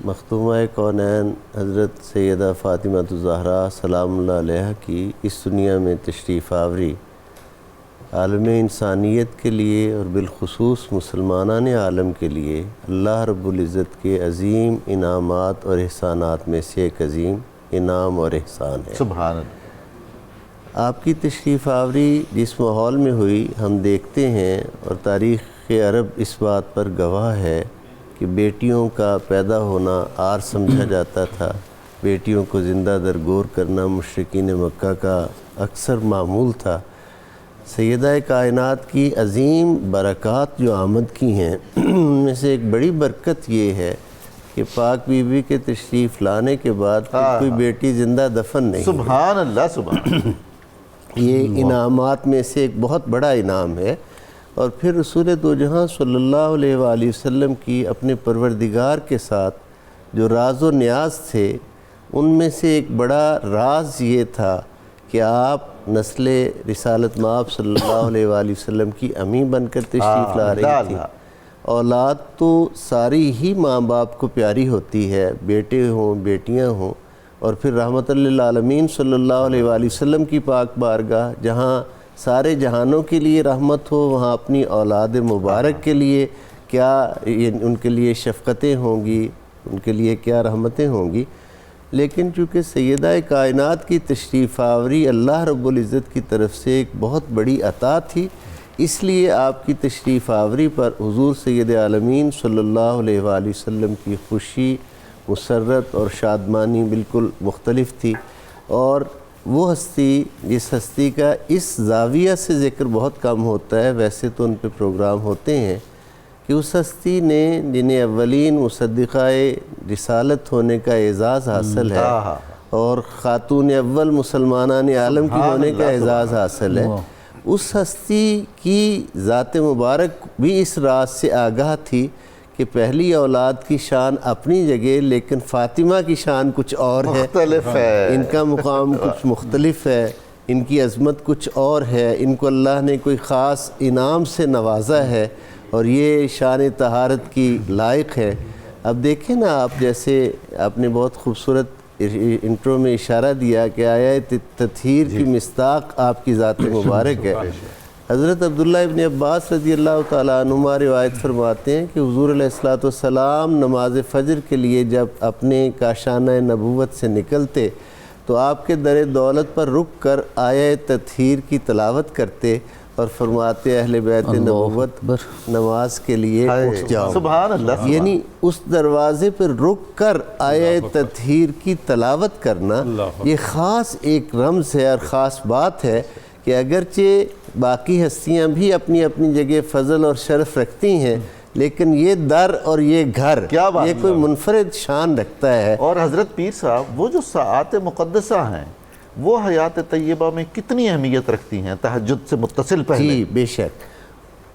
مختومہ کونین حضرت سیدہ فاطمہ الزہرا سلام اللہ علیہ کی اس دنیا میں تشریف آوری عالم انسانیت کے لیے اور بالخصوص مسلمانان عالم کے لیے اللہ رب العزت کے عظیم انعامات اور احسانات میں سے ایک عظیم انعام اور احسان ہے۔ سبحان اللہ۔ آپ کی تشریف آوری جس ماحول میں ہوئی ہم دیکھتے ہیں اور تاریخ عرب اس بات پر گواہ ہے کہ بیٹیوں کا پیدا ہونا عار سمجھا جاتا تھا، بیٹیوں کو زندہ درگور کرنا مشرکین مکہ کا اکثر معمول تھا۔ سیدہ کائنات کی عظیم برکات جو آمد کی ہیں ان میں سے ایک بڑی برکت یہ ہے کہ پاک بی بی کے تشریف لانے کے بعد کوئی بیٹی زندہ دفن نہیں۔ سبحان اللہ، سبحان اللہ۔ یہ انعامات میں سے ایک بہت بڑا انعام ہے۔ اور پھر رسول دو جہاں صلی اللہ علیہ وآلہ وسلم کی اپنے پروردگار کے ساتھ جو راز و نیاز تھے ان میں سے ایک بڑا راز یہ تھا کہ آپ نسل رسالت مآب صلی اللہ علیہ وآلہ وسلم کی امی بن کر تشریف لا رہی تھی۔ اولاد تو ساری ہی ماں باپ کو پیاری ہوتی ہے، بیٹے ہوں بیٹیاں ہوں، اور پھر رحمت للعالمین صلی اللہ علیہ وآلہ وسلم کی پاک بارگاہ جہاں سارے جہانوں کے لیے رحمت ہو، وہاں اپنی اولاد مبارک کے لیے کیا ان کے لیے شفقتیں ہوں گی، ان کے لیے کیا رحمتیں ہوں گی۔ لیکن چونکہ سیدہ کائنات کی تشریف آوری اللہ رب العزت کی طرف سے ایک بہت بڑی عطا تھی، اس لیے آپ کی تشریف آوری پر حضور سید عالمین صلی اللہ علیہ وآلہ وسلم کی خوشی، مسرت اور شادمانی بالکل مختلف تھی۔ اور وہ ہستی جس ہستی کا اس زاویہ سے ذکر بہت کم ہوتا ہے، ویسے تو ان پہ پروگرام ہوتے ہیں، کہ اس ہستی نے جنہیں اولین مصدقہ رسالت ہونے کا اعزاز حاصل ہے اور خاتون اول مسلمانان عالم کی ہونے کا اعزاز حاصل ہے، اس ہستی کی ذات مبارک بھی اس راز سے آگاہ تھی کہ پہلی اولاد کی شان اپنی جگہ لیکن فاطمہ کی شان کچھ اور ہے، مختلف ہے، ان کا مقام کچھ مختلف ہے، ان کی عظمت کچھ اور ہے، ان کو اللہ نے کوئی خاص انعام سے نوازا ہے اور یہ شان طہارت کی لائق ہے۔ اب دیکھیں نا آپ، جیسے آپ نے بہت خوبصورت انٹرو میں اشارہ دیا کہ آیت تطہیر کی مصداق آپ کی ذات مبارک ہے۔ حضرت عبداللہ ابن عباس رضی اللہ تعالیٰ عنہما روایت فرماتے ہیں کہ حضور علیہ السلام نماز فجر کے لیے جب اپنے کاشانہ نبوت سے نکلتے تو آپ کے در دولت پر رک کر آیت تطہیر کی تلاوت کرتے اور فرماتے اہل بیت نبوت نماز کے لیے اٹھ جاؤ۔ سبحان اللہ۔ یعنی اس دروازے پر رک کر آیت تطہیر کی تلاوت کرنا یہ خاص ایک رمز ہے اور خاص بات ہے کہ اگرچہ باقی ہستیاں بھی اپنی اپنی جگہ فضل اور شرف رکھتی ہیں لیکن یہ در اور یہ گھر یہ کوئی منفرد شان رکھتا ہے۔ اور حضرت پیر صاحب، وہ جو ساعات مقدسہ ہیں وہ حیات طیبہ میں کتنی اہمیت رکھتی ہیں تہجد سے متصل پہلے؟ جی بے شک،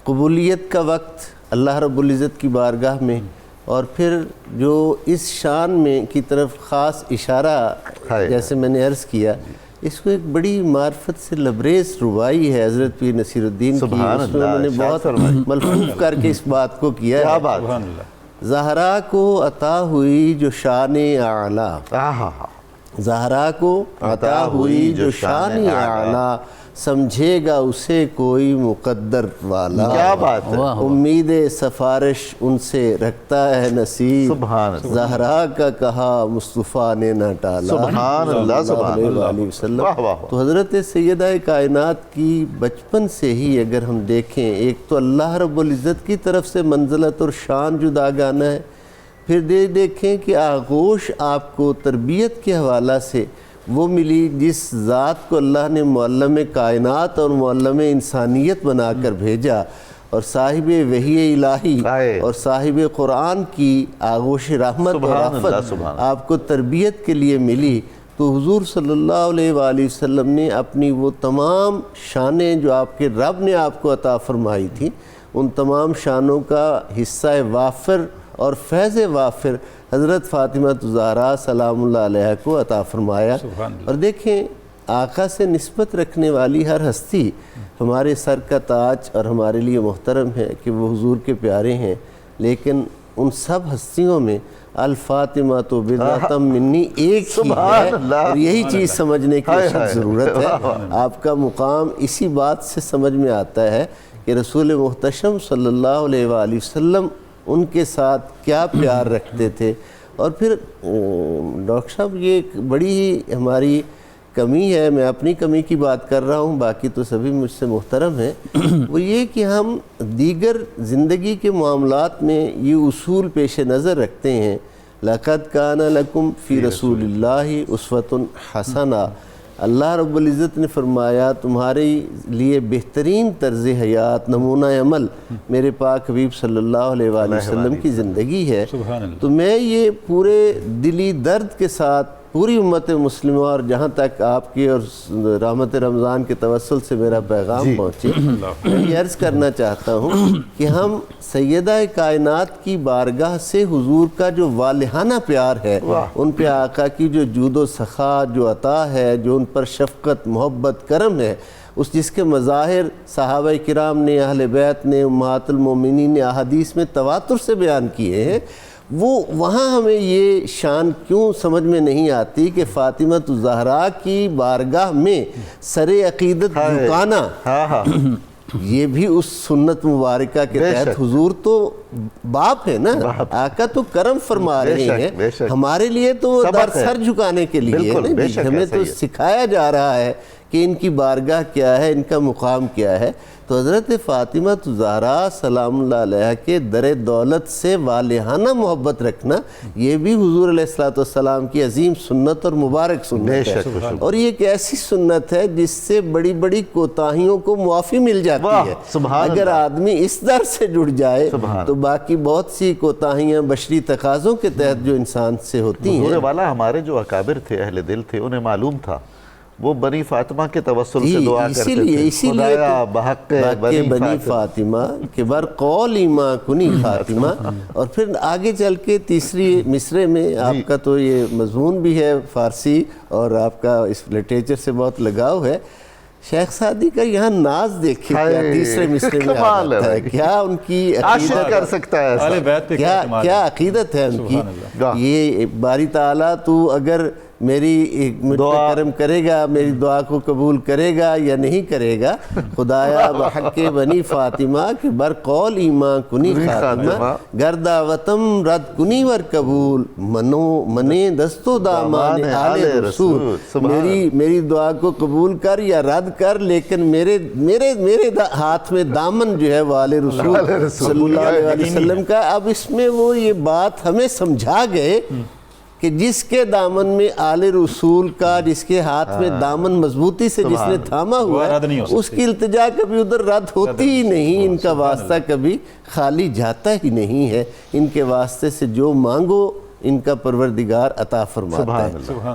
قبولیت کا وقت اللہ رب العزت کی بارگاہ میں، اور پھر جو اس شان میں کی طرف خاص اشارہ جیسے میں نے عرض کیا، اس کو ایک بڑی معرفت سے لبریز ربائی ہے حضرت پیر نصیر الدین کی، اس میں انہوں نے بہت ملفوف کر کے اس بات کو کیا ہے۔ زہرا کو عطا ہوئی جو شان اعلیٰ، زہرا کو عطا ہوئی جو شان اعلیٰ، سمجھے گا اسے کوئی مقدر والا۔ کیا بات ہے! امید سفارش ان سے رکھتا ہے نصیب، سبحان اللہ، زہرا کا کہا مصطفیٰ نے نہ ٹالا۔ سبحان اللہ، سبحان اللہ۔ تو حضرت سیدہ کائنات کی بچپن سے ہی اگر ہم دیکھیں، ایک تو اللہ رب العزت کی طرف سے منزلت اور شان جداگانہ ہے، پھر دیکھیں کہ آغوش آپ کو تربیت کے حوالہ سے وہ ملی جس ذات کو اللہ نے معلم کائنات اور معلم انسانیت بنا کر بھیجا، اور صاحب وحی الہی اور صاحب قرآن کی آغوش رحمت اور رافت آپ کو تربیت کے لیے ملی۔ تو حضور صلی اللہ علیہ وآلہ وسلم نے اپنی وہ تمام شانیں جو آپ کے رب نے آپ کو عطا فرمائی تھیں، ان تمام شانوں کا حصہ وافر اور فیض وافر حضرت فاطمہ الزہرا سلام اللہ علیہ کو عطا فرمایا۔ اور دیکھیں، آقا سے نسبت رکھنے والی ہر ہستی ہمارے سر کا تاج اور ہمارے لیے محترم ہے کہ وہ حضور کے پیارے ہیں، لیکن ان سب ہستیوں میں الفاطمہ تو بضعۃ منی ایک ہی سبحان ہے، اللہ، اور یہی چیز سمجھنے کی ہائے اشد ہائے، ضرورت ہے۔ آپ کا مقام اسی بات سے سمجھ میں آتا ہے کہ رسول محتشم صلی اللہ علیہ وآلہ وسلم ان کے ساتھ کیا پیار رکھتے تھے۔ اور پھر ڈاکٹر صاحب یہ ایک بڑی ہی ہماری کمی ہے، میں اپنی کمی کی بات کر رہا ہوں، باقی تو سبھی مجھ سے محترم ہیں، وہ یہ کہ ہم دیگر زندگی کے معاملات میں یہ اصول پیش نظر رکھتے ہیں، لَقَدْ كَانَ لَكُمْ فِي رَسُولِ اللَّهِ أُسْوَةٌ حَسَنَةٌ، اللہ رب العزت نے فرمایا تمہارے لیے بہترین طرز حیات، نمونہ عمل میرے پاک حبیب صلی اللہ علیہ وآلہ وسلم کی زندگی ہے۔ تو میں یہ پورے دلی درد کے ساتھ پوری امت مسلمہ اور جہاں تک آپ کی اور رحمت رمضان کے توسل سے میرا پیغام پہنچے، میں یہ عرض کرنا چاہتا ہوں کہ ہم سیدہ کائنات کی بارگاہ سے حضور کا جو والہانہ پیار ہے، ان پہ آقا کی جو جود و سخا، جو عطا ہے، جو ان پر شفقت، محبت، کرم ہے، اس جس کے مظاہر صحابہ کرام نے، اہل بیت نے، امہات المومنین نے احادیث میں تواتر سے بیان کیے ہیں، وہ وہاں ہمیں یہ شان کیوں سمجھ میں نہیں آتی کہ فاطمہ الزہرا کی بارگاہ میں سر عقیدت جھکانا، یہ بھی اس سنت مبارکہ کے تحت، حضور تو باپ ہے نا، آقا تو کرم فرما رہے ہیں، ہمارے لیے تو در سر جھکانے کے لیے ہمیں تو سکھایا جا رہا ہے کہ ان کی بارگاہ کیا ہے، ان کا مقام کیا ہے۔ تو حضرت فاطمہ الزہرا سلام اللہ علیہ کے در دولت سے والہانہ محبت رکھنا، یہ بھی حضور علیہ السلام کی عظیم سنت اور مبارک سنت ہے، اور یہ ایک ایسی سنت ہے جس سے بڑی بڑی کوتاہیوں کو معافی مل جاتی ہے۔ اگر آدمی اس در سے جڑ جائے تو باقی بہت سی کوتاہیاں بشری تقاضوں کے تحت جو انسان سے ہوتی ہیں۔ حضور والا ہمارے جو اکابر تھے، اہل دل تھے، انہیں معلوم تھا، وہ بنی فاطمہ کے توسل سے دعا کرتے تھے، خدایا بحق بنی فاطمہ کہ بر قول ایماں کنی فاطمہ۔ اور پھر آگے چل کے تیسری مصرے میں آپ کا تو یہ مضمون بھی ہے فارسی، اور آپ کا اس لٹریچر سے بہت لگاؤ ہے، شیخ سعدی کا یہاں ناز دیکھیں کیا تیسرے مصرے میں آتا ہے، کیا ان کی عاشق کر سکتا ہے ایسا، کیا عقیدت ہے ان کی، یہ باری تعالیٰ تو اگر میری مجھ پہ کرم کرے گا، میری دعا کو قبول کرے گا یا نہیں کرے گا، خدایا بحق بنی فاطمہ کہ بر قول ایماں کنی فاطمہ، گر دعوتم رد کنی ور قبول، منے دستو دامان آل رسول، میری دعا کو قبول کر یا رد کر، لیکن میرے ہاتھ میں دامن جو ہے وہ آل رسول صلی اللہ علیہ وسلم کا۔ اب اس میں وہ یہ بات ہمیں سمجھا گئے کہ جس کے دامن میں آل رسول کا، جس کے ہاتھ میں دامن مضبوطی سے جس نے تھاما ہوا ہے، اس کی التجا کبھی ادھر رد ہوتی ہی نہیں، ان کا واسطہ کبھی خالی جاتا ہی نہیں ہے، ان کے واسطے سے جو مانگو ان کا پروردگار عطا فرماتا ہے۔